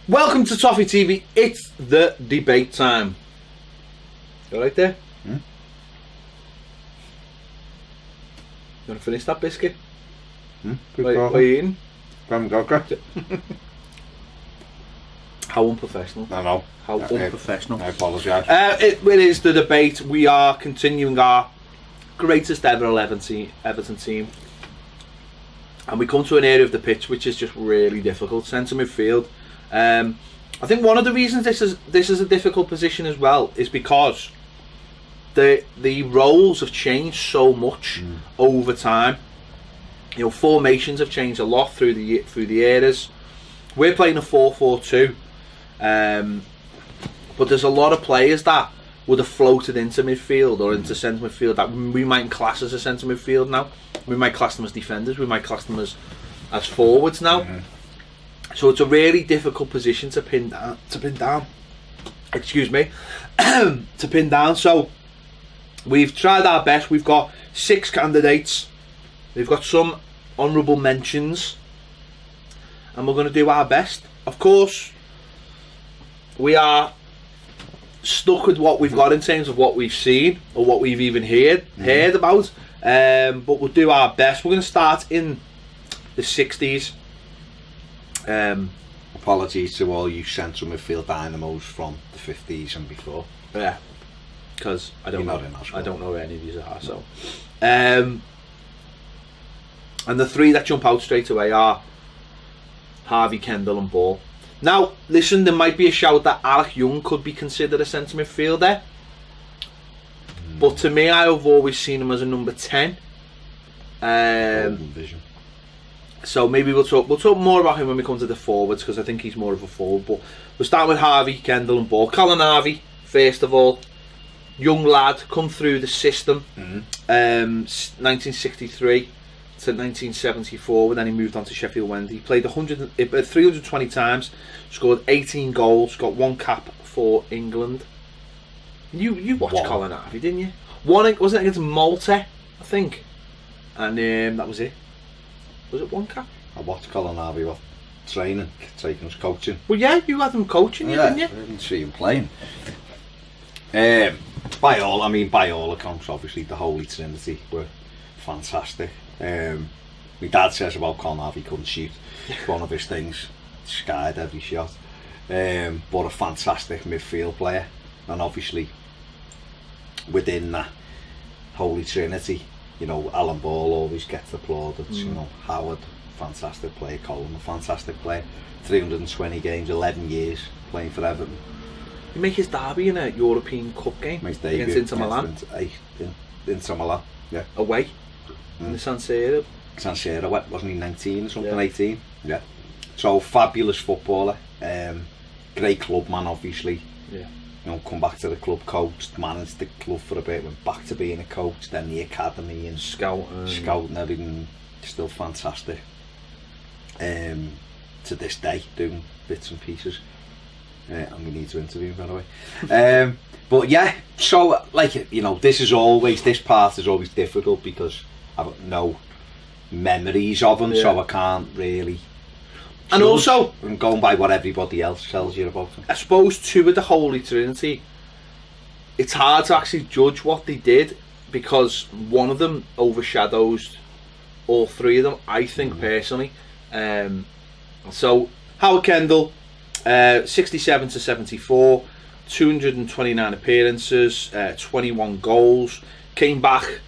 Welcome to Toffee TV. It's the debate time. You right there? You want to finish that biscuit? What are you eating? How unprofessional. I know. How unprofessional. I apologise. It is the debate. We are continuing our greatest ever Everton team. And we come to an area of the pitch which is just really difficult. Centre midfield. I think one of the reasons this is a difficult position as well is because the roles have changed so much over time. You know, formations have changed a lot through the eras. We're playing a 4-4-2, but there's a lot of players that would have floated into midfield or into centre midfield that we might class as a centre midfield now. We might class them as defenders. We might class them as forwards now. So it's a really difficult position to pin down. Excuse me, to pin down. So we've tried our best. We've got 6 candidates. We've got some honourable mentions, and we're going to do our best. Of course, we are stuck with what we've got in terms of what we've seen or what we've even heard about. But we'll do our best. We're going to start in the 60s. Apologies to all you central midfield dynamos from the 50s and before. Yeah, because I don't know who any of these are. So, and the 3 that jump out straight away are Harvey, Kendall, and Ball. Now, listen, there might be a shout that Alec Young could be considered a centre midfielder, but to me, I have always seen him as a number 10. Vision. So maybe we'll talk more about him when we come to the forwards, because I think he's more of a forward. But we'll start with Harvey, Kendall, and Ball. Colin Harvey, first of all, young lad, come through the system, 1963 to 1974, and then he moved on to Sheffield Wednesday. He played 320 times, scored 18 goals, got 1 cap for England. You watched Colin Harvey, didn't you? One, wasn't it against Malta, I think, and that was it. Was it 1 cap? I watched Colin Harvey training, taking us coaching. Well, yeah, you had him coaching, didn't you? I didn't see him playing. By all accounts, obviously the Holy Trinity were fantastic. My dad says about Colin Harvey couldn't shoot. One of his things, skied every shot. But a fantastic midfield player, and obviously within that Holy Trinity, you know, Alan Ball always gets the plaudits. You know, Howard, fantastic player. Colin, a fantastic player. 320 games, 11 years playing for Everton. He made his debut in a European Cup game against Inter Milan. Inter Milan, yeah. Away in the San Siro. Wasn't he 19 or something? Yeah. 18, yeah. So fabulous footballer. Great club man, obviously. Yeah. You know, come back to the club, coached, managed the club for a bit, went back to being a coach, then the academy and scouting everything. Still fantastic. To this day, doing bits and pieces. And we need to interview him, by the way. But yeah, so like, you know, this part is always difficult because I've got no memories of him, so I can't really. And also, I'm going by what everybody else tells you about him. I suppose too, with the Holy Trinity, it's hard to actually judge what they did because one of them overshadows all 3 of them, I think, personally. So Howard Kendall, 67 to 74, 229 appearances, 21 goals. Came back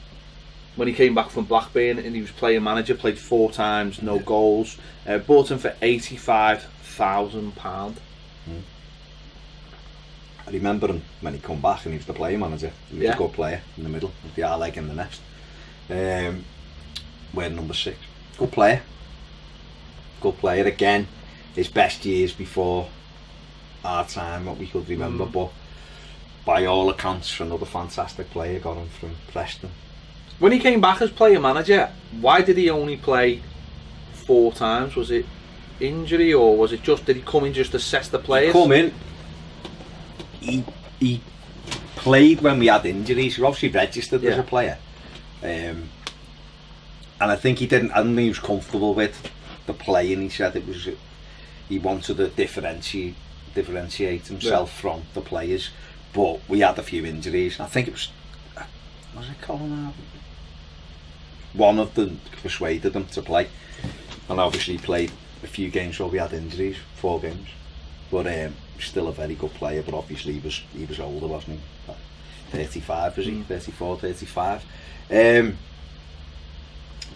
when he came back from Blackburn and he was playing manager, played 4 times, no goals. Bought him for £85,000. I remember him when he come back and he was the player manager. He was a good player in the middle, with the leg in the nest. We're number 6. Good player. Good player again. His best years before our time, what we could remember, but by all accounts, another fantastic player. Got him from Preston. When he came back as player manager, why did he only play 4 times? Was it injury, or was it just, did he come in just to assess the players? He come in, he played when we had injuries. He was obviously registered as a player, and I think he was comfortable with the play, and he said it was he wanted to differentiate himself from the players, but we had a few injuries. I think it was it Colin Harvey? One of them persuaded him to play, and obviously he played a few games where we had injuries, 4 games, but still a very good player. But obviously he was older, wasn't he? 35, was he? 34, 35.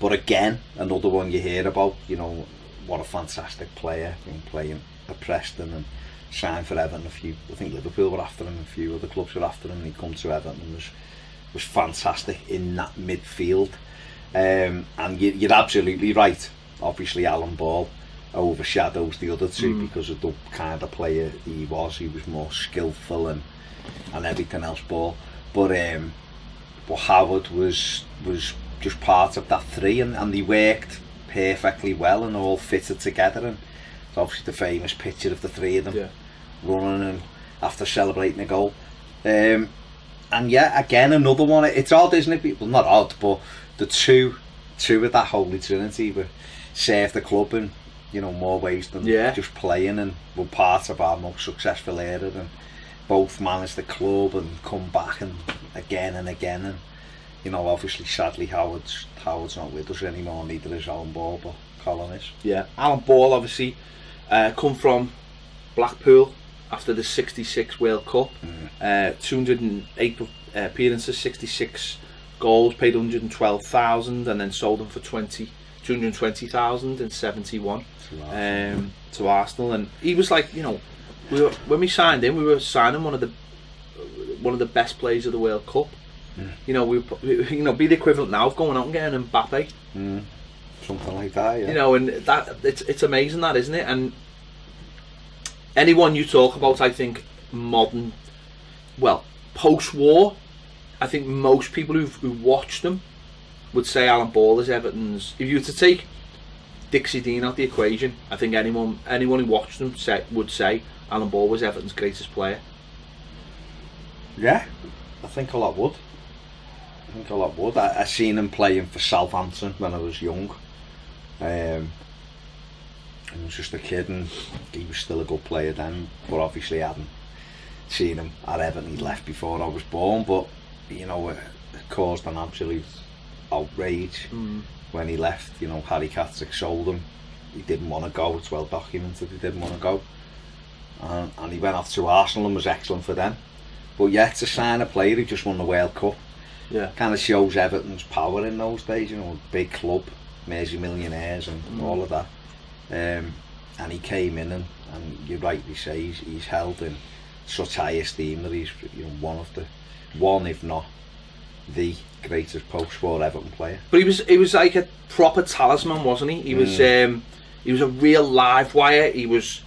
But again, another one you hear about, you know, what a fantastic player, been playing at Preston and signed for Everton. I think Liverpool were after him, a few other clubs were after him, and he'd come to Everton and was fantastic in that midfield. And you're absolutely right. Obviously Alan Ball overshadows the other two because of the kind of player he was. He was more skillful and everything else, Ball. But Howard was just part of that 3, and they worked perfectly well and all fitted together. And it's obviously the famous picture of the 3 of them running and after celebrating a goal. And yeah, again, another one. It's odd, isn't it? Well, not odd, but the two of that holy trinity were served the club in, you know, more ways than just playing, and were part of our most successful era, and both managed the club and come back and again, and you know, obviously sadly Howard's not with us anymore, neither is Alan Ball, but Colin is. Yeah, Alan Ball obviously come from Blackpool after the '66 World Cup. 208 appearances, 66 goals, paid 112,000, and then sold them for 220,000 in '71 to Arsenal. And he was like, you know, when we signed him, we were signing one of the best players of the World Cup. You know, be the equivalent now of going out and getting Mbappe. Something like that, yeah. You know, and that it's amazing, that, isn't it? And anyone you talk about, I think, modern, well, post-war, I think most people who watched them would say Alan Ball is Everton's. If you were to take Dixie Dean out the equation, I think anyone who watched them would say Alan Ball was Everton's greatest player. Yeah, I think a lot would. I seen him playing for Southampton when I was young. I was just a kid, and he was still a good player then, but obviously I hadn't seen him at Everton. He'd left before I was born, but you know, it caused an absolute outrage when he left. You know, Harry Katzek sold him. He didn't want to go. It's well documented he didn't want to go, and he went off to Arsenal and was excellent for them. But yet to sign a player who just won the World Cup, kind of shows Everton's power in those days. You know, big club, Mersey millionaires and all of that. And he came in, and you rightly say he's held in such high esteem that he's, you know, one if not the greatest post-war Everton player. But he was like a proper talisman, wasn't he? He was a real live wire. He was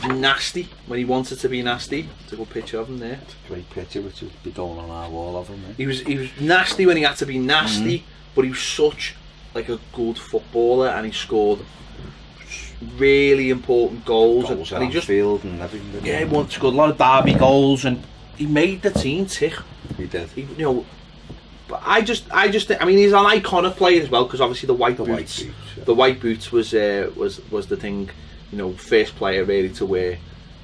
nasty when he wanted to be nasty. It's a good picture of him there. It's a great picture, which will be going on our wall of him. Eh? He was nasty when he had to be nasty, but he was such like a good footballer, and he scored really important goals and he just field and everything. Yeah, he scored a lot of derby goals, and he made the team tick. He did. You know, but I just think, I mean, he's an iconic player as well, because obviously the white boots was the thing. You know, first player really to wear,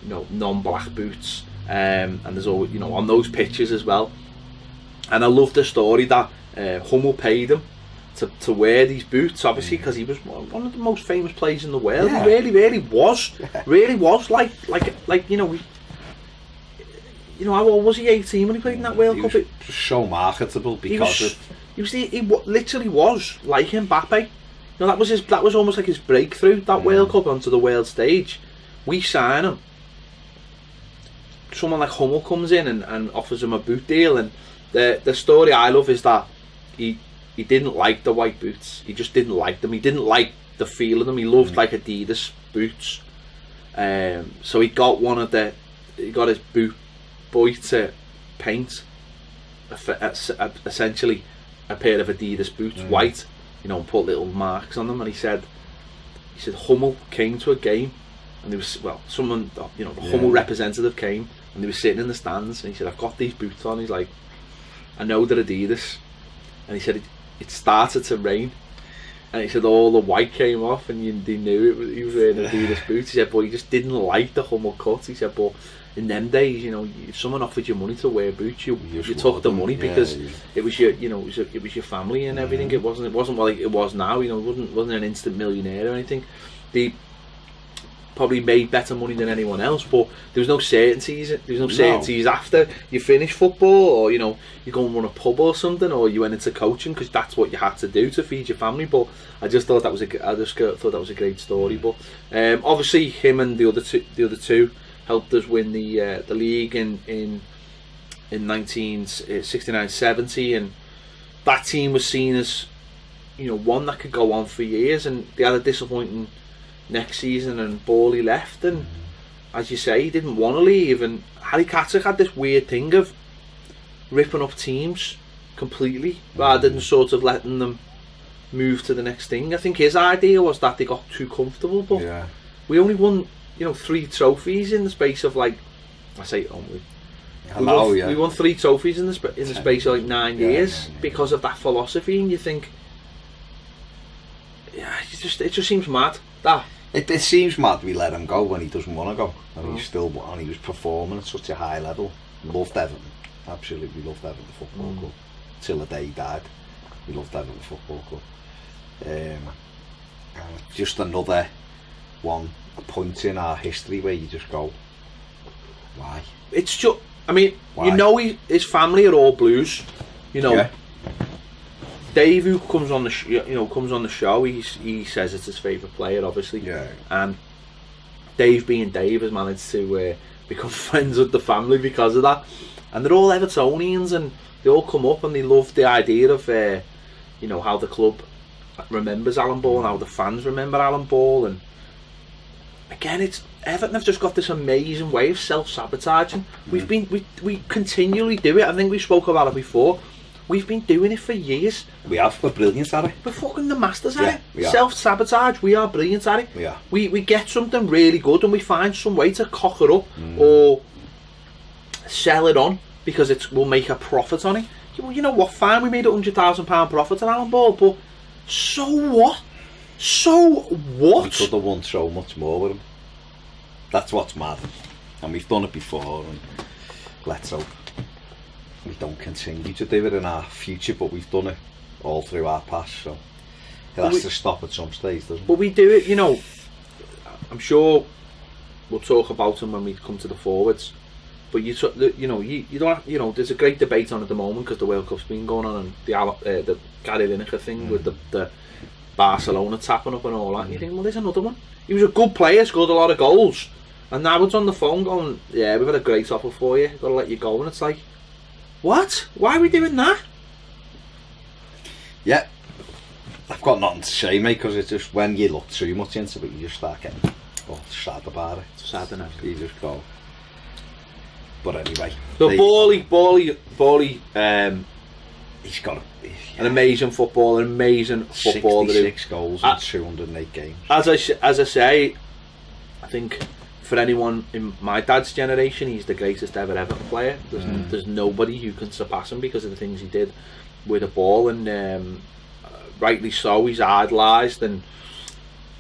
you know, non-black boots, and there's always, you know, on those pictures as well. And I love the story that Hummel paid him to wear these boots, obviously, because he was one of the most famous players in the world. Yeah. He really was, really was. Like you know, how old was he? 18 when he played in that World Cup. He was so marketable because he literally was like Mbappe. No, that was almost like his breakthrough, that World Cup onto the world stage. We sign him. Someone like Hummel comes in and offers him a boot deal, and the story I love is that he didn't like the white boots. He just didn't like them. He didn't like the feel of them. He loved like Adidas boots. So he got his boot boy to paint essentially a pair of Adidas boots white. You know, and put little marks on them, and he said Hummel came to a game, and there was, well, someone, you know, the Hummel representative came, and they were sitting in the stands, and he said, I've got these boots on. He's like, I know they're Adidas, and he said it started to rain, And he said all the white came off, and they knew he was wearing Adidas boots. He said, but he just didn't like the Hummel cut. He said, but in them days, you know, if someone offered you money to wear boots, you took the money because it was your, you know, it was your family and everything. It wasn't like it was now. You know, it wasn't an instant millionaire or anything. They probably made better money than anyone else, but there was no certainties. There was no certainties after you finish football, or you know, you go and run a pub or something, or you went into coaching because that's what you had to do to feed your family. But I just thought that was a great story. But obviously, him and the other two helped us win the league in 1969-70, and that team was seen as, you know, one that could go on for years. And they had a disappointing next season, and Borley left, and as you say, he didn't want to leave. And Harry Katzek had this weird thing of ripping up teams completely rather than sort of letting them move to the next thing. I think his idea was that they got too comfortable, but we only won, you know, 3 trophies in the space of, like, I say only. We won 3 trophies in the space of like 9 years because of that philosophy, and you think, it just seems mad that. It seems mad we let him go when he doesn't want to go, and he was performing at such a high level. Loved Everton, absolutely loved Everton Football Club till the day he died. We loved Everton Football Club. Just another one, a point in our history where you just go, why? It's just, I mean, why? You know, his family are all Blues. You know, Dave, who comes on the show, he says it's his favourite player, obviously. And Dave, being Dave, has managed to become friends with the family because of that. And they're all Evertonians, and they all come up and they love the idea of, you know, how the club remembers Alan Ball and how the fans remember Alan Ball. And again, it's Everton have just got this amazing way of self-sabotaging. We continually do it. I think we spoke about it before. We've been doing it for years. We have. We're brilliant at it. We're fucking the masters at it. Self-sabotage, we are brilliant at it. We get something really good and we find some way to cock it up or sell it on because it will make a profit on it. You know what, fine, we made £100,000 profit on Alan Ball, but so what? So what? We could have won so much more with him. That's what's mad. And we've done it before, and let's hope we don't continue to do it in our future, but we've done it all through our past, so it has to stop at some stage, doesn't it? But we do it, you know. I'm sure we'll talk about them when we come to the forwards, but you don't have, you know, there's a great debate on at the moment because the World Cup's been going on, and the Gary Lineker thing with the Barcelona tapping up and all that, and you think, well, there's another one. He was a good player, scored a lot of goals, and now it's on the phone going, yeah, we've had a great offer for you, got to let you go. And it's like, what? Why are we doing that? Yeah, I've got nothing to say, mate, because it's just when you look too much into it, you just start getting sad about it. Sad enough. You just go. But anyway. So Borley, he's got an amazing footballer, 66 goals in 208 games. As I say, I think for anyone in my dad's generation, he's the greatest ever player. There's nobody who can surpass him because of the things he did with a ball, and rightly so, he's idolised. And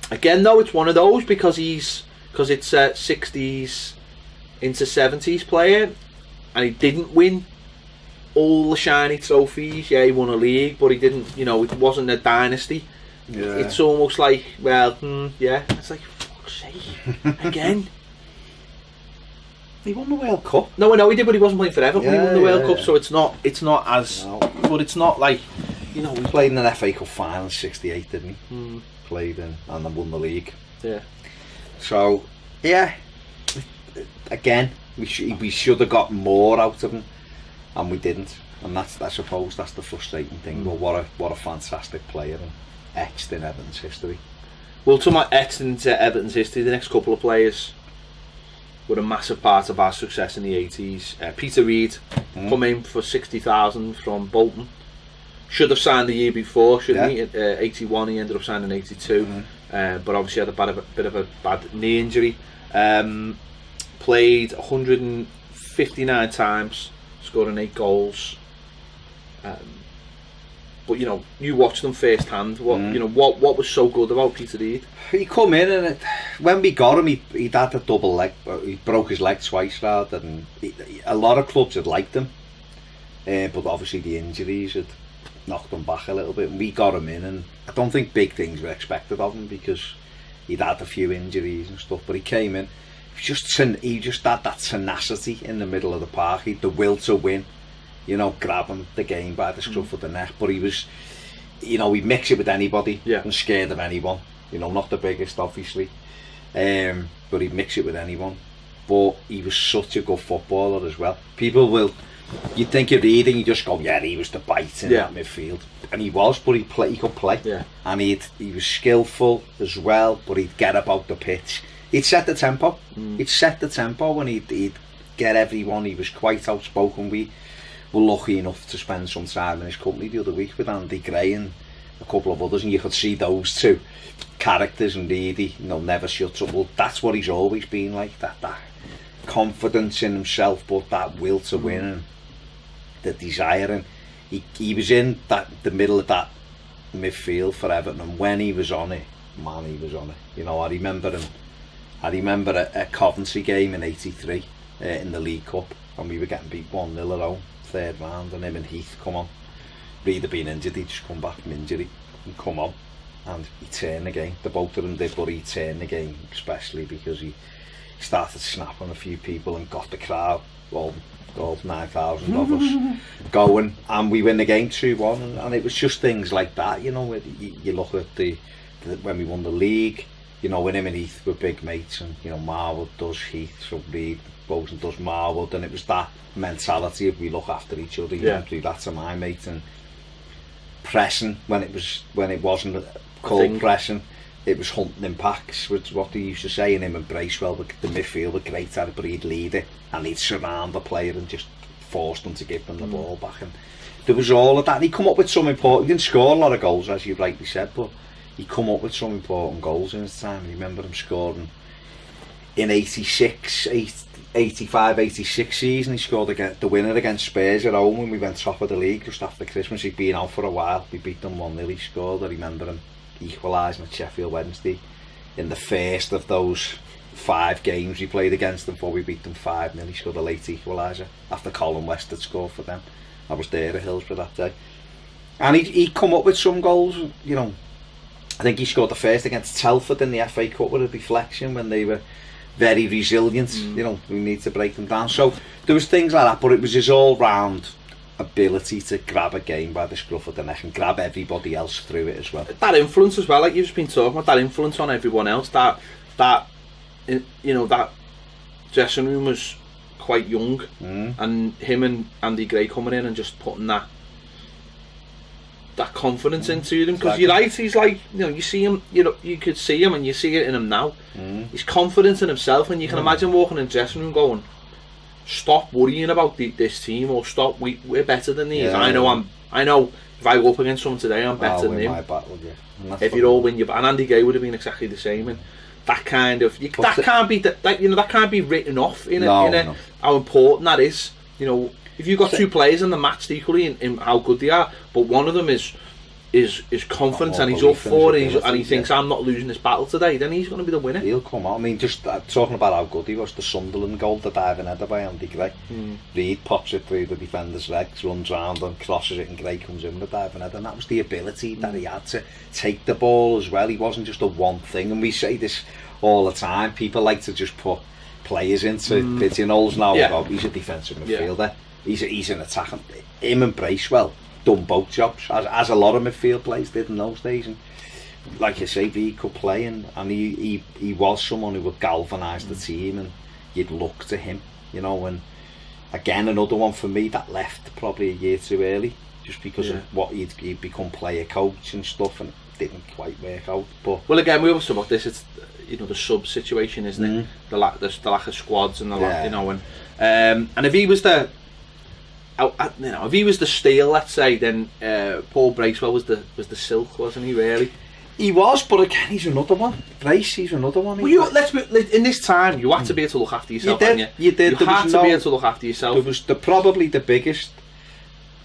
again, though, it's one of those because it's a 60s into 70s player, and he didn't win all the shiny trophies. Yeah, he won a league, but he didn't, you know, it wasn't a dynasty. It's almost like, well, it's like, fuck's sake, again. He won the World Cup. No, I know he did, but he wasn't playing for Everton. He won the World Cup, so it's not as, but it's not like, you know, he played in an FA Cup final in '68, didn't he? Played in and then won the league. Yeah. So again, we should have got more out of him, and we didn't. And I suppose that's the frustrating thing. But what a fantastic player, and etched in Everton's history. Well, to my etched into Everton's history, the next couple of players were a massive part of our success in the 80s. Peter Reid come in for 60,000 from Bolton. Should have signed the year before, shouldn't he? 81, he ended up signing 82. But obviously had a bit of a bad knee injury. Played 159 times, scoring 8 goals. But you know, you watched them first hand. What you know, what was so good about Peter Reid? He come in and when we got him, he'd had a double leg. He broke his leg twice, rather, and a lot of clubs had liked him, but obviously the injuries had knocked him back a little bit. And we got him in, and I don't think big things were expected of him because he'd had a few injuries and stuff. But he came in. He just had that tenacity in the middle of the park. He had the will to win. You know, grabbing the game by the scruff of the neck. But he was, you know, he'd mix it with anybody and scared of anyone. You know, not the biggest, obviously, but he'd mix it with anyone. But he was such a good footballer as well. People will, you'd think of Reid and you just go, yeah, he was the bite in that midfield. And he was, but he could play. Yeah. And he was skillful as well, but he'd get about the pitch. He'd set the tempo. He'd set the tempo and he'd get everyone. He was quite outspoken. We were lucky enough to spend some time in his company the other week with Andy Gray and a couple of others, and you could see those two characters, and Reedy, you know, never shuts up. Well, that's what he's always been like, that confidence in himself, but that will to win and the desire. And he was in the middle of that midfield for Everton, and when he was on it, man, he was on it. You know, I remember a Coventry game in '83 in the League Cup, and we were getting beat 1-0 at home, third round, and him and Heath come on. Reid had been injured, he'd just come back from injury and come on, and he turned the game. The both of them did, but he turned the game, especially because he started snapping a few people and got the crowd, all 9,000 of us, going, and we win the game 2-1. And it was just things like that, you know. You look at when we won the league, you know, when him and Heath were big mates, and you know, Marwood does Heath, so Reid goes and does Marwood, and it was that mentality of we look after each other. You don't do that to my mate. And pressing when it wasn't called pressing, it was hunting in packs, which is what they used to say. And him and Bracewell, the midfield were great at it, but he'd lead it and he'd surround the player and just force them to give them the ball back. And there was all of that. And he come up with some important. He didn't score a lot of goals, as you rightly said, but he come up with some important goals in his time. I remember him scoring in 85-86 season. He scored the winner against Spurs at home when we went top of the league just after Christmas. He'd been out for a while. We beat them 1-0. He scored. I remember him equalising at Sheffield Wednesday in the first of those 5 games we played against them before we beat them 5-0. He scored a late equaliser after Colin West had scored for them. I was there at Hillsborough that day. And he'd come up with some goals, you know. I think he scored the first against Telford in the FA Cup with a deflection when they were very resilient. You know, we need to break them down. So there was things like that, but it was his all-round ability to grab a game by the scruff of the neck and grab everybody else through it as well. That influence as well, like you've just been talking about, that influence on everyone else, that you know, that dressing room was quite young, and him and Andy Gray coming in and just putting that confidence into them, because you're right, he's like, you know, you see him, you know, you could see him and you see it in him now. He's confident in himself, and you can imagine walking in the dressing room going, stop worrying about this team, or stop, we're better than these. I know if I go up against someone today, I'm better than him. Battle, if you all win your battle. And Andy Gray would have been exactly the same. And that kind of that can't be you know, that can't be written off in how important that is. You know, if you've got 2 players and they're matched equally in how good they are, but one of them is confident and he's up for it, and he thinks, I'm not losing this battle today, then he's going to be the winner. He'll come on. I mean, just talking about how good he was, the Sunderland goal, the diving header by Andy Gray. Reid pops it through the defender's legs, runs round and crosses it, and Gray comes in with the diving header. And that was the ability that he had to take the ball as well. He wasn't just a one thing, and we say this all the time. People like to just put players into pigeonholes now. Oh, he's a defensive midfielder. He's an attacker. Him and Bracewell done both jobs, as a lot of midfield players did in those days. And like you say, he could play, and he was someone who would galvanise the team, and you'd look to him, you know. And again, another one for me that left probably a year too early, just because of what he'd become player coach and stuff, and it didn't quite work out. But well, again, we always talk about this. It's, you know, the sub situation, isn't it? The lack of squads and the lack, you know. And if he was the you know, if he was the steel, let's say, then Paul Bracewell was the silk, wasn't he? Really, he was. But again, he's another one. He's another one. Well, in this time, you had to be able to look after yourself. You did. You had to be able to look after yourself. There was probably the biggest,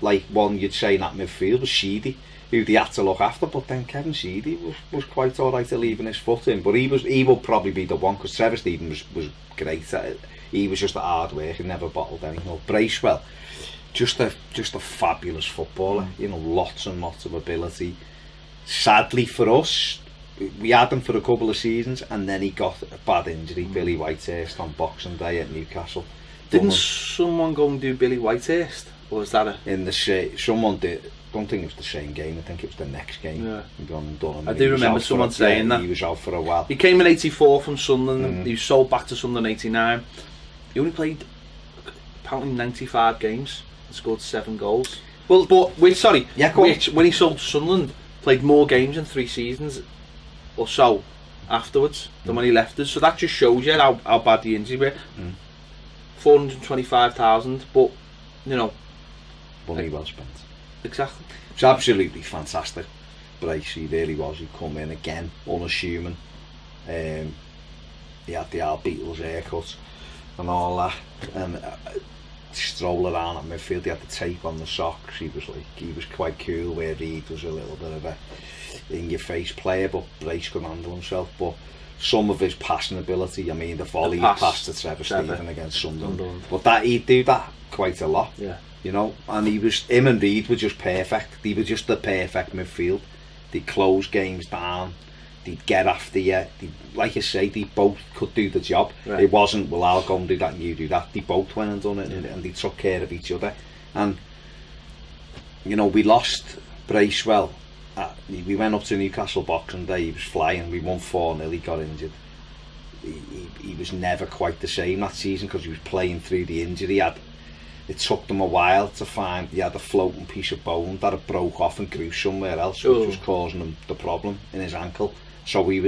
like, one you'd say in that midfield was Sheedy. who they had to look after. But then Kevin Sheedy was quite alright at leaving his foot in. But he would probably be the one, because Trevor Stephen was great at it. He was just a hard work and never bottled anything. Bracewell, just a fabulous footballer. You know, lots and lots of ability. Sadly for us, we had him for a couple of seasons, and then he got a bad injury. Billy Whitehurst on Boxing Day at Newcastle. Didn't someone go and do Billy Whitehurst, or was that in the someone did? I don't think it was the same game. I think it was the next game. Yeah. I do remember someone saying that. He was out for a while. He came in '84 from Sunderland. He was sold back to Sunderland in '89. He only played apparently 95 games and scored 7 goals. Well, but when he sold to Sunderland, played more games in 3 seasons or so afterwards than when he left us. So that just shows you how bad the injury were. 425,000, but you know, money well spent. Exactly. It's absolutely fantastic. Bryce, he really was. He come in again, unassuming. He had the Al Beatles haircut and all that, and stroll around at midfield. He had the tape on the socks. He was quite cool. Where Reed was a little bit of a in-your-face player, but Bryce could handle himself. But some of his passing ability, I mean, the volley pass to Trevor Stephen against Sunderland, but that he'd do that quite a lot. Yeah. You know, and him and Reed were just perfect. They were just the perfect midfield. They'd close games down. They'd get after you. Like you say, they both could do the job. Right. It wasn't, well, I'll go and do that and you do that. They both went and done it, and they took care of each other. And you know, we lost Bracewell. We went up to Newcastle Boxing Day. He was flying. We won 4-0. He got injured. He was never quite the same that season, because he was playing through the injury. It took them a while to find he had a floating piece of bone that had broke off and grew somewhere else, which was causing him the problem in his ankle. So he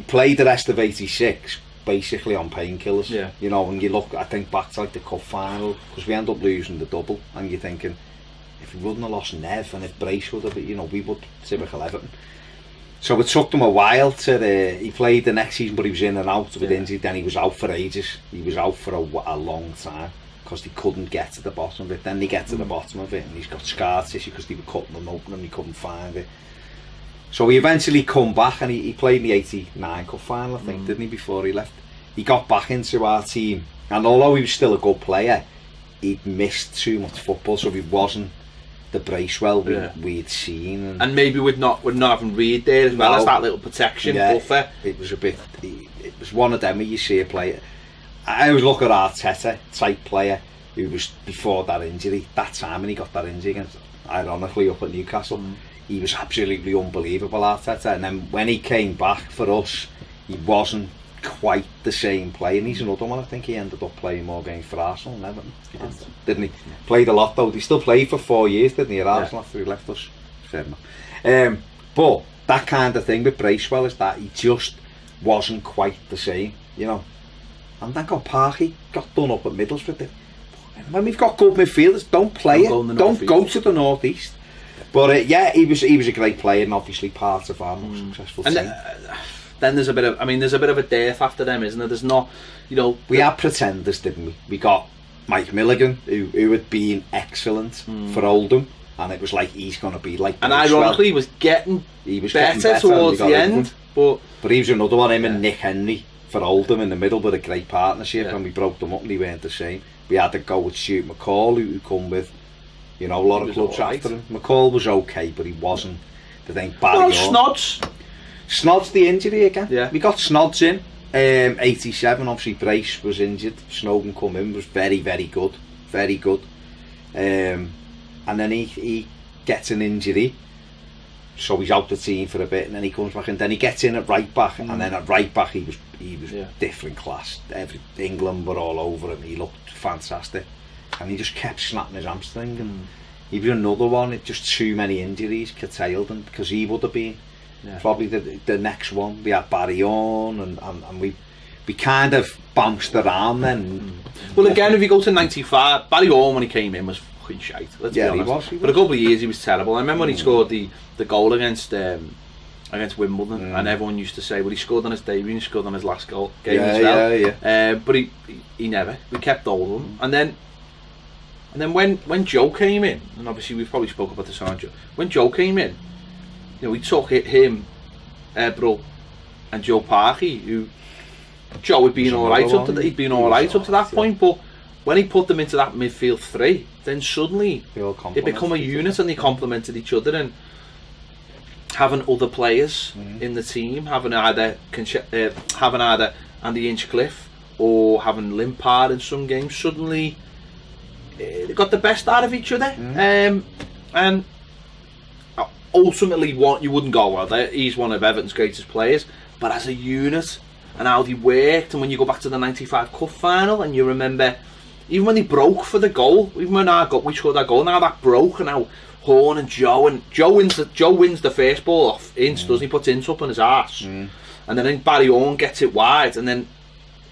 played the rest of '86 basically on painkillers. Yeah. You know, when you look, I think back to like the cup final, because we ended up losing the double, and you're thinking, if we wouldn't have lost Nev and if Brace would have, you know, we would, typical Everton. So it took them a while to. He played the next season, but he was in and out with injury. Then he was out for ages. He was out for a long time, because they couldn't get to the bottom of it. Then they get to the bottom of it, and he's got scar tissue because they were cutting them open and he couldn't find it. So he eventually come back, and he played in the '89 cup final, I think, didn't he, before he left? He got back into our team, and although he was still a good player, he'd missed too much football, so he wasn't the Bracewell we'd seen. And maybe we're not having Reed there as well as that little protection buffer. It was a bit. It was one of them where you see a player. I always look at Arteta type player who was before that injury. That time when he got that injury against, ironically, up at Newcastle, he was absolutely unbelievable, Arteta. And then when he came back for us, he wasn't quite the same player. And he's another one. I think he ended up playing more games for Arsenal and Everton, didn't he? Played a lot though. He still played for 4 years, didn't he, at Arsenal after he left us? Fair enough. But that kind of thing with Bracewell is that he just wasn't quite the same, you know. And then Parky got done up at Middlesbrough. When we've got good midfielders, don't play it. Don't go to the North East. But yeah, he was a great player, and obviously part of our most successful team. Then there's a bit of a dearth after them, isn't there? There's not, you know. We had pretenders, didn't we? We got Mike Milligan, who had been excellent for Oldham, and it was like he's going to be like. And ironically, he was getting better towards the end. But he was another one. Him and Nick Henry for Oldham in the middle, with a great partnership, and we broke them up and they weren't the same. We had to go with Stuart McCall, who come with, you know, a lot of clubs after him. McCall was okay, but he wasn't the thing. Well, Snod's the injury again. Yeah. We got Snods in 87. Obviously Brace was injured. Snowden come in, was very, very good, very good. And then he gets an injury, so he's out the team for a bit, and then he comes back, and then he gets in at right back, and then at right back he was different class. England were all over him. He looked fantastic, and he just kept snapping his hamstring, and he was another one. It just too many injuries curtailed him, because he would have been probably the next one. We had Barry on, and we kind of bounced around then. Well, again, if you go to '95, Barry Orn when he came in was fucking shite. Let's be honest. He was. For a couple of years he was terrible. I remember when he scored the goal against Wimbledon, and everyone used to say, well, he scored on his debut, he scored on his last game as well. But he never. We kept hold of him, and then And then when Joe came in, and obviously we've probably spoke about this on Joe, when Joe came in, you know, we took him, Ebro, and Joe Parky, who Joe had been all right up to that point, but when he put them into that midfield three, then suddenly it become a unit and they complemented each other. And having other players in the team, having either Andy Hinchcliffe or having Limpard in some games, suddenly they got the best out of each other. And ultimately, you wouldn't go, well, he's one of Everton's greatest players, but as a unit and how they worked, and when you go back to the '95 Cup final and you remember even when they broke for the goal, even when we scored that goal, now that broke, and now Horn and Joe wins the first ball off Ince, doesn't he? Puts Ince up on his arse, and then I think Barry Horn gets it wide, and then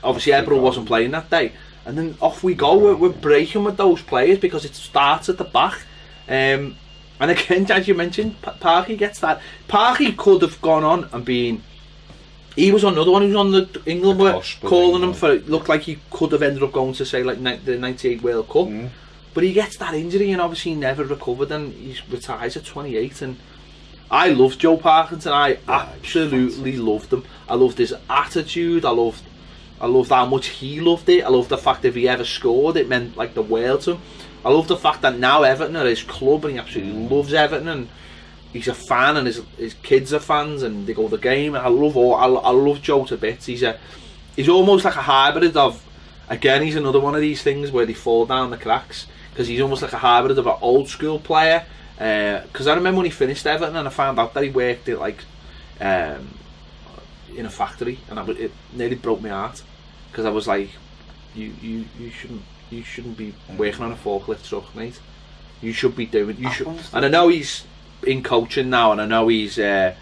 obviously Ebro wasn't playing that day, and then off we go. We're breaking with those players because it starts at the back. And again, as you mentioned, Parky gets that. Parky could have gone on and been. He was another one who was on the England were calling him for. It looked like he could have ended up going to say like the '98 World Cup, but he gets that injury and obviously never recovered, and he retires at 28. And I loved Joe Parkinson. I absolutely loved him. I loved his attitude. I loved how much he loved it. I loved the fact that if he ever scored, it meant like the world to him. I love the fact that now Everton are his club and he absolutely loves Everton, and he's a fan, and his kids are fans, and they go to the game. And I love Joe to bits. He's almost like a hybrid of, again, he's another one of these things where they fall down the cracks, because he's almost like a hybrid of an old school player. Because I remember when he finished Everton and I found out that he worked at like in a factory, and it nearly broke my heart, because I was like, you shouldn't be working on a forklift truck, mate. You should be doing. You should. And I know he's in coaching now, and I know he's. That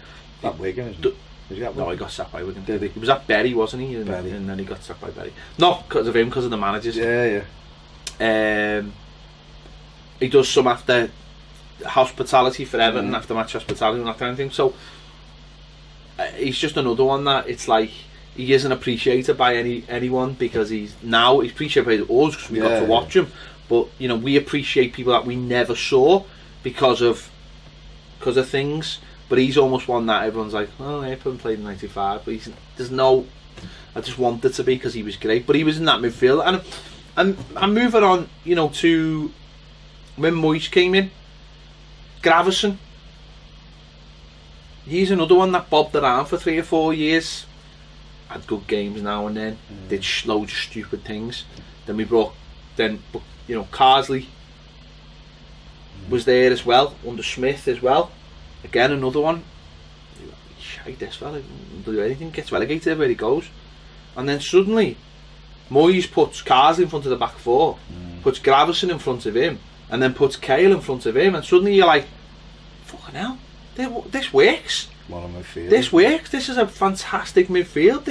Wigan, isn't he? No, he got sacked by Wigan. Did he? He was at Bury, wasn't he? And then he got sacked by Bury. Not because of him, because of the managers. Yeah. He does some after hospitality for Everton, after match hospitality and that kind of thing. So he's just another one that it's like. He isn't appreciated by anyone, because he's appreciated by us because we got to watch him. But you know, we appreciate people that we never saw because of things. But he's almost one that everyone's like, oh, Everton played in '95, but there's no. I just wanted to be because he was great, but he was in that midfield. And I'm moving on, you know, to when Moyes came in, Gravison. He's another one that bobbed around for 3 or 4 years. Had good games now and then, did loads of stupid things. Then you know, Carsley was there as well, under Smith as well. Again, another one. Shite this fella, doesn't do anything, gets relegated everywhere he goes. And then suddenly, Moyes puts Carsley in front of the back four, puts Gravison in front of him, and then puts Cahill in front of him, and suddenly you're like, fucking hell, this works. This works. This is a fantastic midfield.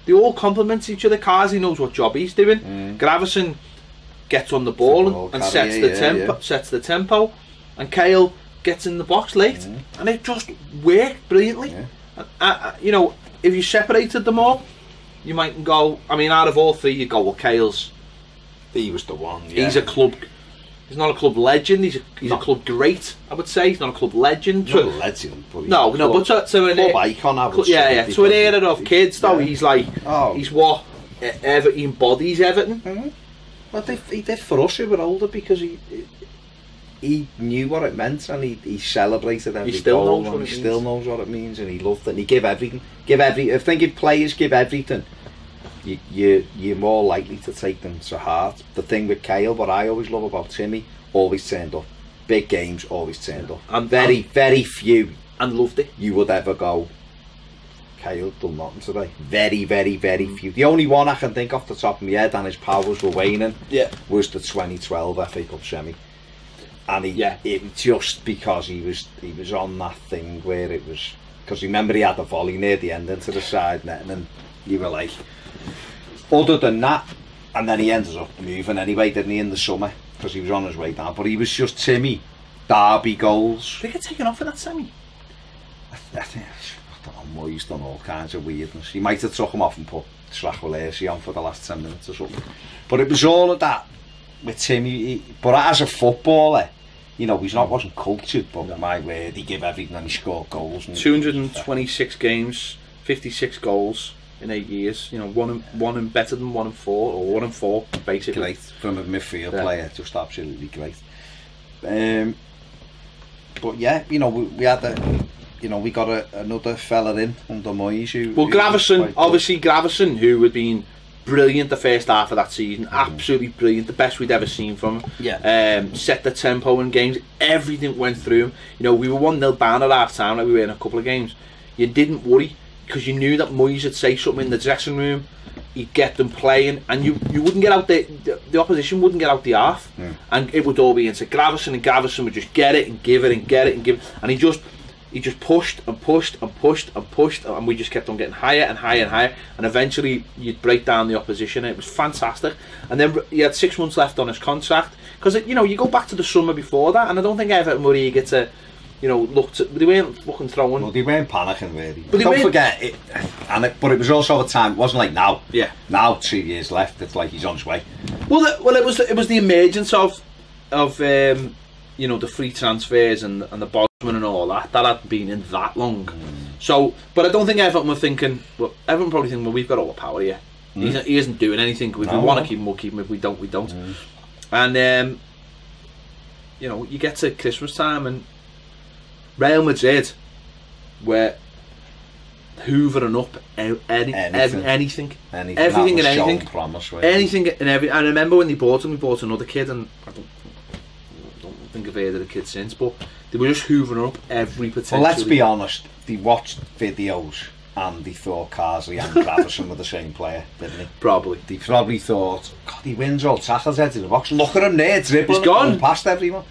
They all complement each other. Carsley knows what job he's doing. Gravison gets on the ball and sets the tempo, and Cahill gets in the box late, and it just worked brilliantly. You know, if you separated them all, you might go. I mean, out of all three, you go, well, Cahill's. He was the one. He's a club. He's not a club legend. He's a club great. I would say he's not a club legend. Not a legend, but he's but to an club icon. I would say. To an era of kids, though, he's like he's what Everton embodies Everton. Well, he did for us who were older, because he knew what it meant, and he celebrated every goal, and he still knows what it means, and he loved it. And he gave everything. I think if players give everything, you're more likely to take them to heart. The thing with Cahill, what I always love about Timmy, always turned up. Big games, always turned up. And very few, and loved it. You would ever go, Cahill done nothing today. Very few. The only one I can think off the top of my head, and his powers were waning, was the 2012 FA Cup semi. And it just because he was on that thing where it was, because remember he had a volley near the end into the side net, and then you were like, other than that, and then he ended up moving anyway, didn't he, in the summer, because he was on his way down. But he was just Timmy. Derby goals. Did he get taken off in that semi? I think, I don't know, Moyes done all kinds of weirdness. He might have took him off and put Strachwell on for the last 10 minutes or something. But it was all of that with Tim, but as a footballer, you know, wasn't cultured, but my word, he gave everything and he scored goals. And 226 games, 56 goals in 8 years. You know, one and better than 1 and 4, or 1 and 4, basically. Great from a midfield player, just absolutely great. But yeah, you know, we had we got another fella in under Moyes. Gravison, who had been brilliant the first half of that season, absolutely brilliant, the best we'd ever seen from him. Yeah. Set the tempo in games, everything went through him. You know, we were 1-0 down at half time, like we were in a couple of games. You didn't worry, because you knew that Moyes would say something in the dressing room, he'd get them playing, and you wouldn't get out the opposition wouldn't get out the half, and it would all be into Gravison, and Gravison would just get it and give it and get it and give it, and he just pushed and pushed and pushed and pushed, and we just kept on getting higher and higher and higher, and eventually you'd break down the opposition, and it was fantastic. And then he had 6 months left on his contract, because you know, you go back to the summer before that, and I don't think Everton were eager to, you know, they weren't fucking throwing. Well, they weren't panicking really. But don't forget it, but it was also a time. It wasn't like now. Yeah. Now 2 years left. It's like he's on his way. Well, it was the emergence of you know, the free transfers and the Bosman and all that hadn't been in that long. So, but I don't think Everton were thinking. Well, Everton probably thinking, well, we've got all the power here. He isn't doing anything. If we want to keep him, we'll keep him. If we don't, we don't. And you know, you get to Christmas time and Real Madrid were hoovering up anything and anything. Promise, anything and everything. I remember when they bought him, we bought another kid, and I don't think I've heard of the kid since, but they were just hoovering up every potential. Well, let's be honest, they watched videos and they thought Carsley and Gravison were the same player, didn't they? Probably. They probably thought, God, he wins all tackles, heads in the box, look at him there, dribbling, he's gone past everyone.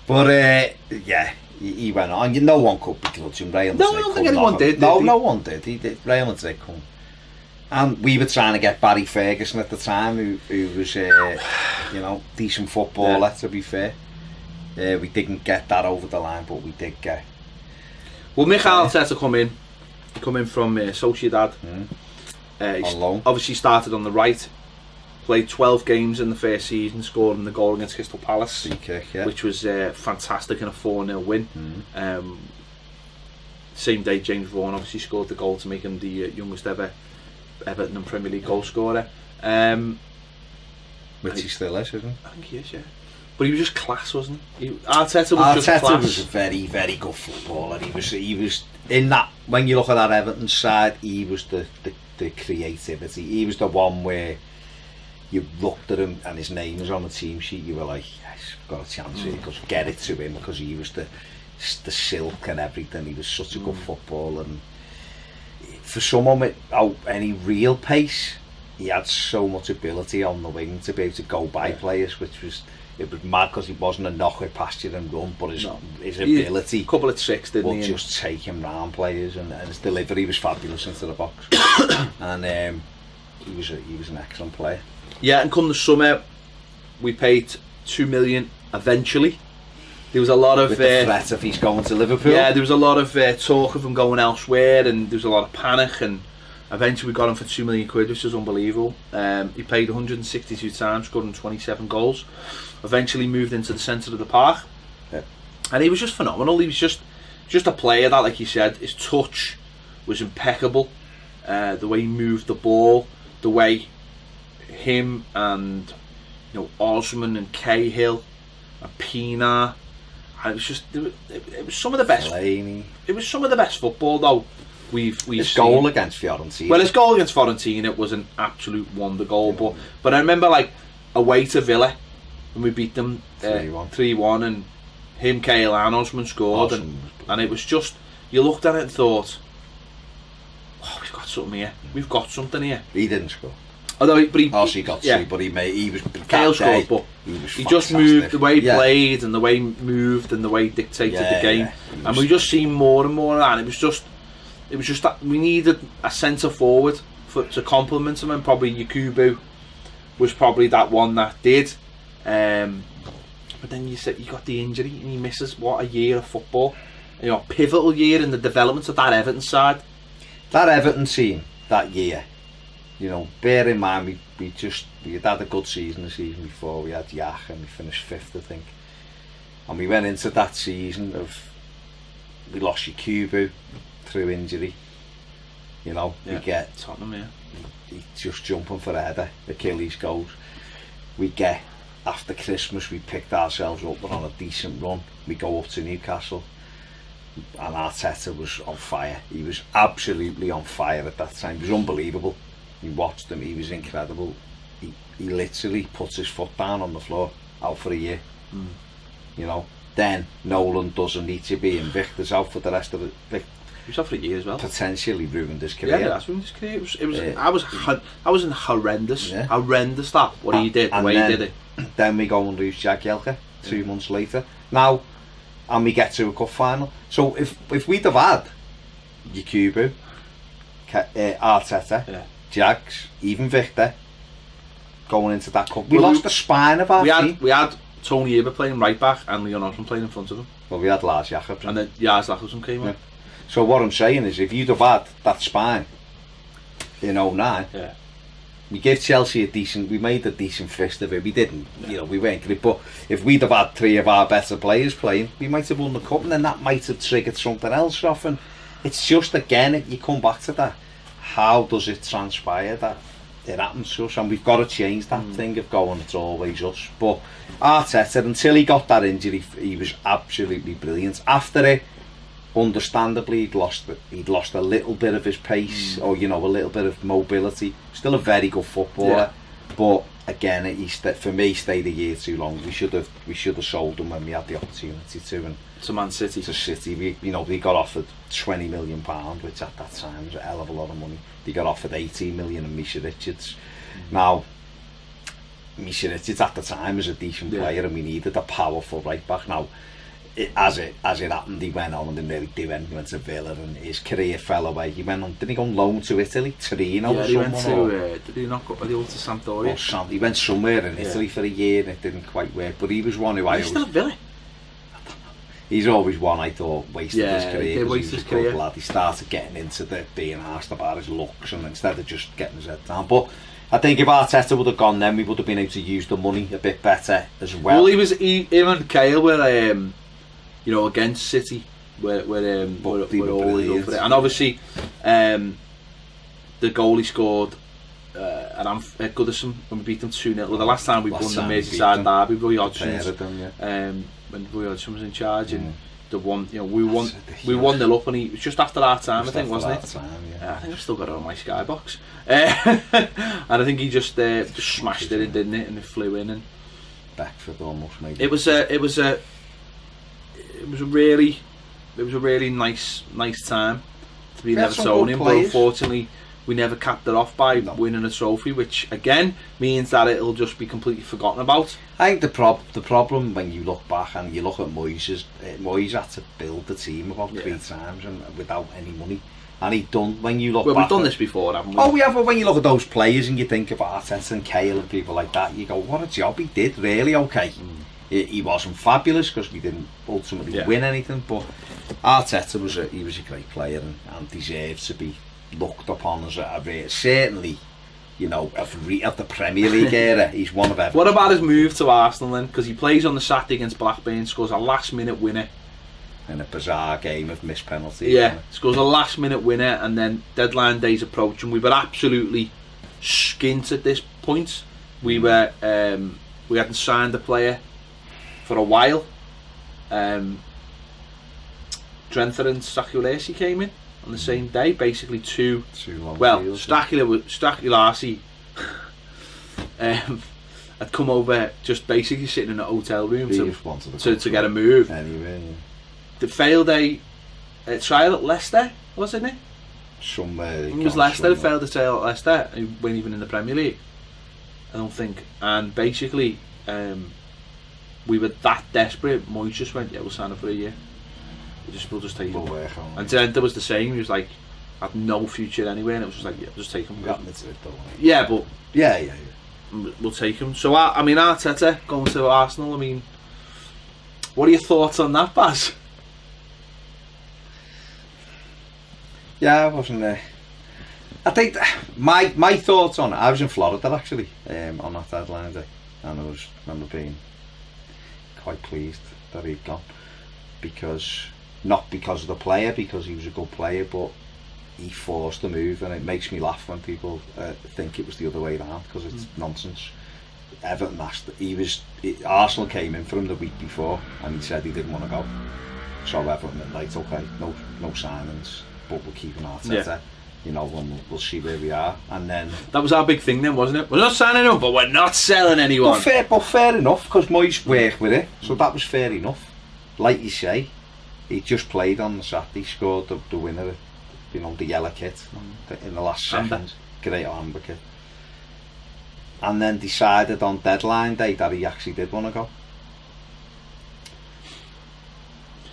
But yeah, he went on. No one could be clutching Real Madrid. No, I don't think anyone did. No one did. Real Madrid come. And we were trying to get Barry Ferguson at the time, who was, you know, decent footballer, to be fair. We didn't get that over the line, but we did get. Well, Michael Arteta come in from Sociedad. On loan. Obviously started on the right, played 12 games in the first season, scored in the goal against Crystal Palace, which was fantastic in a 4-0 win. Same day, James Vaughan obviously scored the goal to make him the youngest ever Everton and Premier League goal scorer. Which he still is, isn't he? I think he is, yeah. But he was just class, wasn't he? Arteta was just class. Was a very, very good footballer. He was in that. When you look at that Everton side, he was the creativity. He was the one where you looked at him and his name was on the team sheet. You were like, yes, we've got a chance here, because get it to him, because he was the silk and everything. He was such a good footballer, and for someone without any real pace, he had so much ability on the wing to be able to go by players, which was. It was mad, because he wasn't a knock it past you and run, but his ability, a couple of tricks, didn't he? Just take him round players, and his delivery was fabulous into the box. And he was an excellent player. Yeah, and come the summer, we paid $2 million. Eventually, there was a lot of with the threat of he's going to Liverpool. Yeah, there was a lot of talk of him going elsewhere, and there was a lot of panic, and eventually we got him for £2 million, which was unbelievable. He played 162 times, scored 27 goals. Eventually moved into the centre of the park, and he was just phenomenal. He was just a player that, like you said, his touch was impeccable. The way he moved the ball, the way him and, you know, Osman and Cahill and Pienaar, and it was some of the best. It was some of the best football though we've his seen. Goal against Fiorentina. Well, his goal against Fiorentina, it was an absolute wonder goal. But I remember, like, away to Villa, and we beat them 3-1, and him, Cahill and Osman scored, and it was just, you looked at it and thought, oh, we've got something here. We've got something here. He didn't score. Although he got two, but he was. Cahill scored, but he just moved, the way he played and the way he moved and the way he dictated the game, and we just seen more and more of that. And it was just that we needed a centre forward to complement him, and probably Yakubu was probably that one that did. But then you said you got the injury and he misses a year of football, you know, pivotal year in the development of that Everton side. That Everton team that year You know, bear in mind, we had a good season the season before. We had Yak and we finished 5th, I think. And we went into that season we lost Yakubu through injury. You know, we get Tottenham, he's just jumping for a header, Achilles goes. We get, after Christmas, we picked ourselves up, we're on a decent run. We go up to Newcastle, and Arteta was on fire. He was absolutely on fire at that time. He was unbelievable. You watched him, he was incredible. He literally puts his foot down on the floor, out for a year. You know, then Nolan doesn't need to be Invictus out for the rest of it. He was out for a year as well. Potentially ruined his career. Yeah, that's ruined his career. I was horrendous. Yeah. Horrendous that what he did, the way he did it. Then we go and lose Jagielka 2 months later. Now, and we get to a cup final. So if we'd have had Yakubu, Arteta, Jags, even Victor going into that cup, we lost the spine of our team. We had Tony Iber playing right back and Leon Osman playing in front of him. Well, we had Lars Jacobsen. And then Lars Jacobsen came in. So what I'm saying is, if you'd have had that spine in 09, we gave Chelsea we made a decent fist of it. We didn't, you know, we weren't great, but if we'd have had 3 of our better players playing, we might have won the cup, and then that might have triggered something else off. And it's just, again, you come back to that. How does it transpire that it happens to us? And we've got to change that thing of going, it's always us. But Arteta, until he got that injury, he was absolutely brilliant. After it, understandably, he'd lost a little bit of his pace, or you know, a little bit of mobility. Still a very good footballer, but again, for me, stayed a year too long. We should have sold him when we had the opportunity to. And to Man City. To City, we got offered £20 million, which at that time was a hell of a lot of money. They got offered 18 million and Misha Richards. Now, Misha Richards at the time was a decent player, and we needed a powerful right back. Now, as it happened, he went on and didn't really do anything. He went to Villa and his career fell away. He went on, didn't he go on loan to Italy? Torino or he went to, did he not go to Sampdoria? He went somewhere in Italy for a year and it didn't quite work, but he was one who He's still at Villa? He's always one I thought wasted his career. He wasted his career. Lad. He started getting into being asked about his looks, and instead of just getting his head down. But I think if Arteta would have gone then, we would have been able to use the money a bit better as well. Well, him and Kale were you know, against City, we're always up for it. And obviously, the goal he scored at Goodison when we beat them 2-0. Well, the last time we won the Merseyside derby, Roy Hodgson's, when Roy Hodgson was in charge, and the one, you know, we won 0 up, and it was just after our time, I think, wasn't it? I think I've still got it on my skybox, and I think he just smashed it in, didn't it, and it flew in, and Beckford almost made it. It was a really nice time to be in Evertonian, but unfortunately we never capped it off by winning a trophy, which again means that it'll just be completely forgotten about. I think the problem when you look back and you look at Moyes, Moyes had to build the team about 3 times and without any money, and he'd done, when you look back, we've done this before, haven't we? Oh, we have. But when you look at those players and you think of Arteta and Kale and people like that, you go, what a job he did, really. Okay, he wasn't fabulous because we didn't ultimately win anything, but Arteta was a great player and deserved to be looked upon as certainly, you know, of the Premier League era. He's one of Everton. What about his move to Arsenal then? Because he plays on the Saturday against Blackburn, scores a last minute winner in a bizarre game of missed penalties. Scores a last minute winner, and then deadline day's approach, and we were absolutely skint at this point. We hadn't signed a player for a while. Drenther and Stakulasi came in on the same day, basically two long deals. Stakulasi had come over just basically sitting in a hotel room to get a move. Anyway, They failed a trial at Leicester, wasn't it? Somewhere. It was Leicester, failed a trial at Leicester, who weren't even in the Premier League, I don't think. And basically, we were that desperate, Moyes just went, yeah, we'll sign him for a year. We'll just take him. And Trent was the same, he was like, had no future anywhere, and it was just like, yeah, just take him. Yeah, but yeah, we'll take him. So I mean, Arteta going to Arsenal, I mean, what are your thoughts on that, Baz? Yeah, I wasn't there. I think my thoughts on it, I was in Florida actually on that deadline day, and I remember being quite pleased that he'd gone, because not because of the player, because he was a good player, but he forced the move, and it makes me laugh when people think it was the other way around, because it's nonsense. Everton Arsenal came in for him the week before, and he said he didn't want to go. So Everton were like, okay, no signings, but we'll keep an Arteta. Yeah. You know, we'll see where we are, and then that was our big thing then, wasn't it? We're not signing up, but we're not selling anyone. But fair enough, because Moyes worked with it, so that was fair enough. Like you say, he just played on the Saturday, scored the winner, you know, the yellow kit in the last seconds, great amber kit, and then decided on deadline day that he actually did want to go,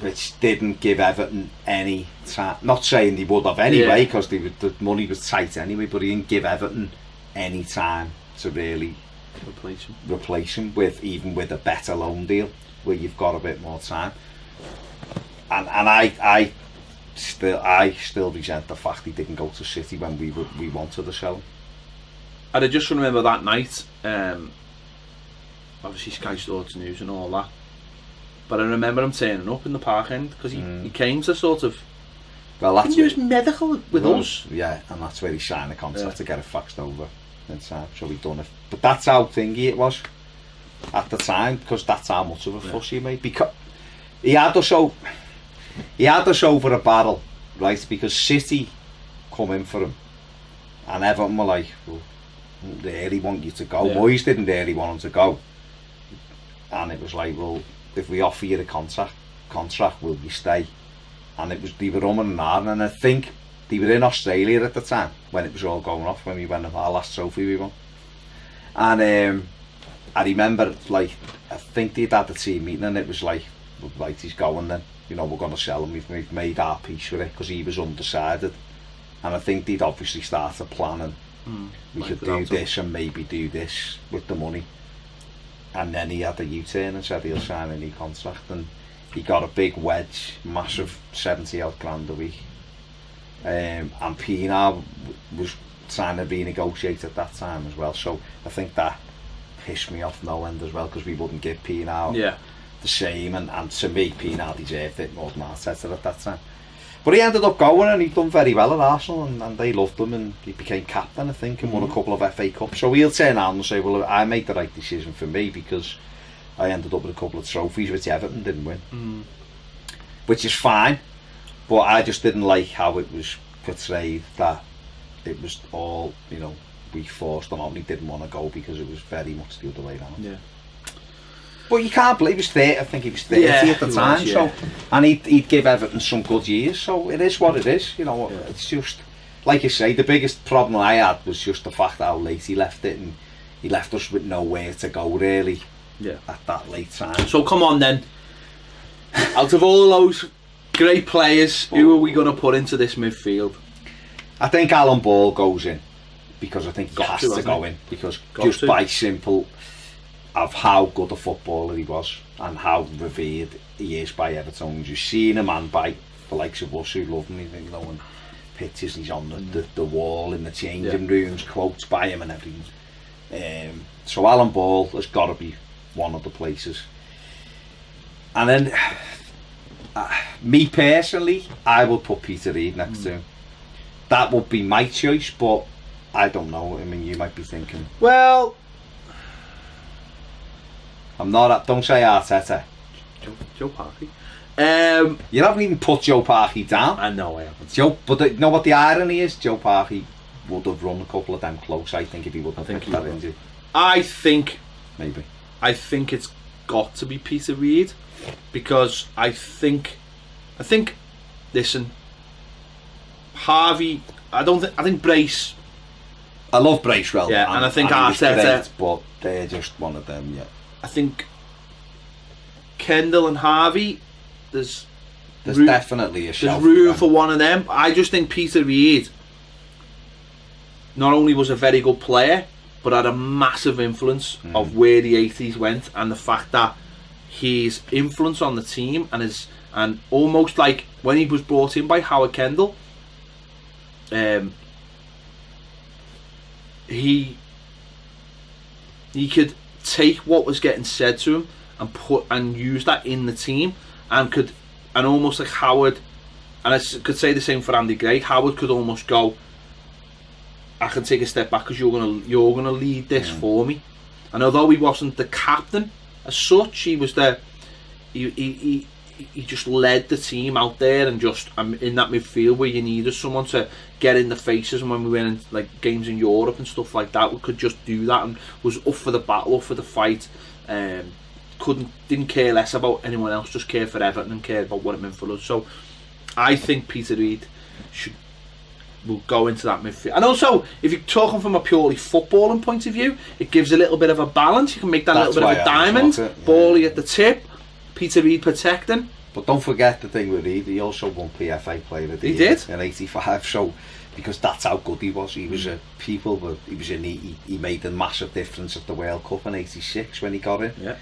which didn't give Everton any time. Not saying they would have anyway, because the money was tight anyway, but he didn't give Everton any time to really replace him with, even with a better loan deal where you've got a bit more time. And I still resent the fact he didn't go to City when we wanted to sell him. And I just remember that night, obviously Sky Sports News and all that, but I remember him turning up in the Park End, because he came to sort of, well, that's he was medical with us. Yeah, and that's where he signed the contract to get it faxed over in time, so he done it. But that's how thingy it was at the time, because that's how much of a fuss he made. Because he had us over a barrel, right? Because City come in for him, and Everton were like, well, they really want you to go. Moyes didn't really want him to go, and it was like, well, if we offer you the contract, will you stay? And they were and ahhing, and I think they were in Australia at the time when it was all going off, when we won our last trophy we won. And I remember, like, I think they'd had the team meeting, and it was like, right, he's going then, you know, we're going to sell him, we've made our peace with it, because he was undecided. And I think they'd obviously started planning, we could do this and maybe do this with the money. And then he had a U-turn and said he'll sign a new contract, and he got a big wedge, massive 70-odd grand a week. And Pienaar was trying to renegotiate at that time as well, so I think that pissed me off no end as well, because we wouldn't give Pienaar the same, and to me Pienaar deserved it more than Arteta at that time. But he ended up going, and he'd done very well at Arsenal, and they loved him, and he became captain, I think, and won a couple of FA Cups. So he'll turn around and say, well, I made the right decision for me, because I ended up with a couple of trophies which Everton didn't win. Which is fine, but I just didn't like how it was portrayed, that it was all, you know, we forced him out and he didn't want to go, because it was very much the other way around. Yeah. But you can't believe he was 30, I think he was 30 at the time, so, and he'd give Everton some good years, so it is what it is, you know. It's just, like you say, the biggest problem I had was just the fact how late he left it, and he left us with nowhere to go really at that late time. So come on then, out of all those great players, who are we going to put into this midfield? I think Alan Ball goes in, because I think he has to go in, because just by simple of how good a footballer he was, and how revered he is by Everton. You've seen a man by the likes of us who love him, you know, and pictures, he's on the wall in the changing rooms, quotes by him and everything. So Alan Ball has got to be one of the places. And then me personally, I would put Peter Reid next to him. That would be my choice, but I don't know. I mean, you might be thinking, well, I'm not. Don't say Arteta. Joe Parky. You haven't even put Joe Parky down. I know I haven't. But you know what the irony is? Joe Parky would have run a couple of them close, I think, if he wouldn't have that injury. I think maybe. I think it's got to be Peter Reid, because I think. Listen, Harvey. I think Brace. I love Brace well. Yeah, and I think Arteta. But they're just one of them. Yeah. I think Kendall and Harvey, there's definitely a shelf. There's room for one of them. I just think Peter Reid not only was a very good player, but had a massive influence of where the 80s went, and the fact that his influence on the team and almost like when he was brought in by Howard Kendall, he could take what was getting said to him and use that in the team, and almost like Howard, and I could say the same for Andy Gray. Howard could almost go, I can take a step back because you're gonna lead this for me. And although he wasn't the captain as such, he was he just led the team out there, and just in that midfield where you needed someone to get in the faces. And when we went in like games in Europe and stuff like that, we could just do that, and was up for the battle, up for the fight. Didn't care less about anyone else, just cared for Everton and cared about what it meant for us. So I think Peter Reid will go into that midfield. And also, if you're talking from a purely footballing point of view, it gives a little bit of a balance. You can make that a little bit of a diamond, bally at the tip, Peter Reid protecting. But don't forget the thing with Reid, he also won PFA Player of the Year in '85. So, because that's how good he was. He was he made a massive difference at the World Cup in '86 when he got in. Yeah.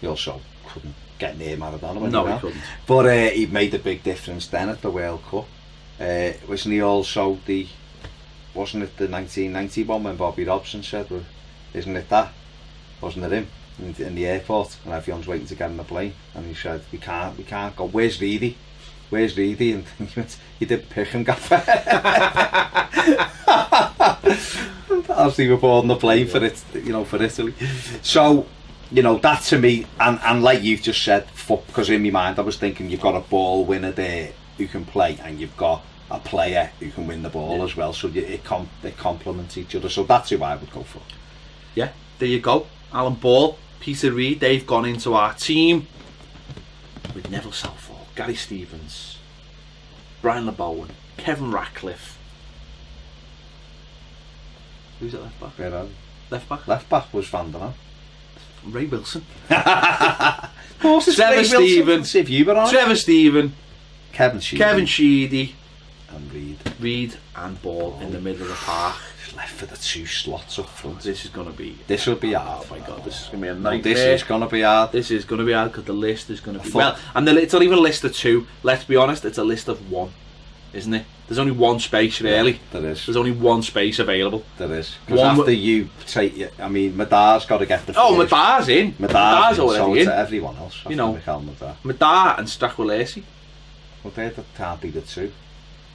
He also couldn't get near Maradona when he couldn't. But he made a big difference then at the World Cup. Wasn't he also wasn't it the 1991 when Bobby Robson said, well, isn't it that? Wasn't it him in the airport, and everyone's waiting to get on the plane, and he said, we can't go, where's Reedy? And he went, you did pick him, gaffer. As they were boarding the plane for it, for Italy. So, that to me, and like you've just said, because in my mind I was thinking you've got a ball winner there who can play, and you've got a player who can win the ball as well, so they complement each other. So that's who I would go for. Yeah, there you go. Alan Ball, Peter Reid, they've gone into our team with Neville Southall, Gary Stevens, Brian LeBowen, Kevin Ratcliffe. Who's at left back? Left back? Left back was Van der Laan. Ray Wilson. Of course, it's Trevor Stevens. If you were on Trevor Stephen. Kevin Sheedy. And Reid and Ball in the middle of the park. Left for the two slots up front. This is going to be... This will be hard. Oh my God, this is going to be a nightmare. This is going to be hard. This is going to be hard because the list is going to be... Well, and it's not even a list of two. Let's be honest, it's a list of one, isn't it? There's only one space, really. Yeah, there is. There's only one space available. There is. Because after you take it... I mean, Madar's got to get the... Oh, Madar's in. Madar's already in. So everyone else. Madar and Strachwalesi. Well, they can't be the two.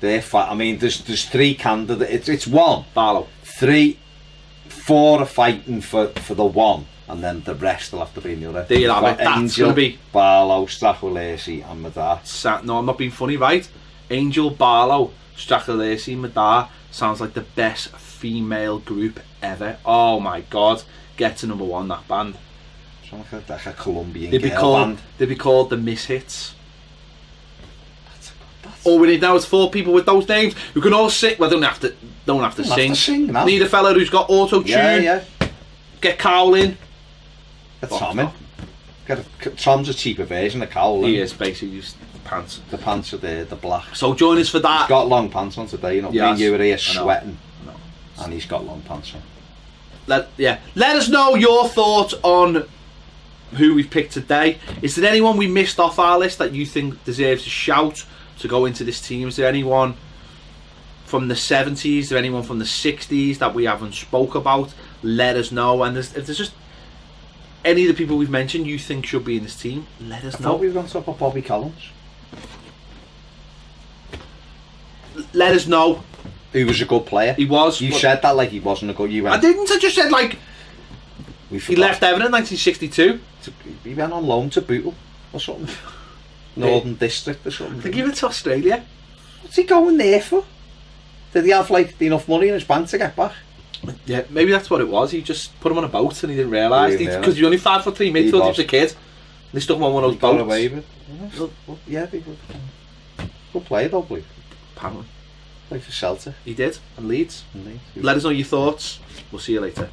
I mean, there's three candidates. It's one. Barlow. 4 are fighting for the one, and then the rest will have to be in the other. There you have it. That's going to be Barlow, Strachwalesi, and Madar. No, I'm not being funny, right? Angel, Barlow, Strachwalesi, Madar sounds like the best female group ever. Oh my God, get to number one, that band. Sounds like a Colombian band. They'd be called the Misfits. All we need now is 4 people with those names who can all sing. Well, don't have to sing. No. Need a fella who's got auto-tune. Yeah. Get Cowell in. Get Tom in. Tom's a cheaper version of Cowell. He is basically just pants. The pants are there, the black. So join us for that. He's got long pants on today. Me and you were here sweating. And he's got long pants on. Let us know your thoughts on who we've picked today. Is there anyone we missed off our list that you think deserves a shout to go into this team? Is there anyone from the 70s? Is there anyone from the 60s that we haven't spoke about? Let us know. And if there's just any of the people we've mentioned you think should be in this team, let us know. I thought we were going to talk about Bobby Collins. Let us know. He was a good player. He was. You said that like he wasn't a good... I didn't. I just said like... He left Everton in 1962. He went on loan to Bootle or something. Northern District or something. They give it to Australia. What's he going there for? Did he have like enough money in his bank to get back? Yeah, maybe that's what it was. He just put him on a boat and he didn't realise. Because he's only 5'3" midfield, he was a kid. They stuck him on one of those boats. Got away with it. Yeah, good player, probably. Apparently. Played for Celtic. He did, and Leeds. Let us know your thoughts. We'll see you later.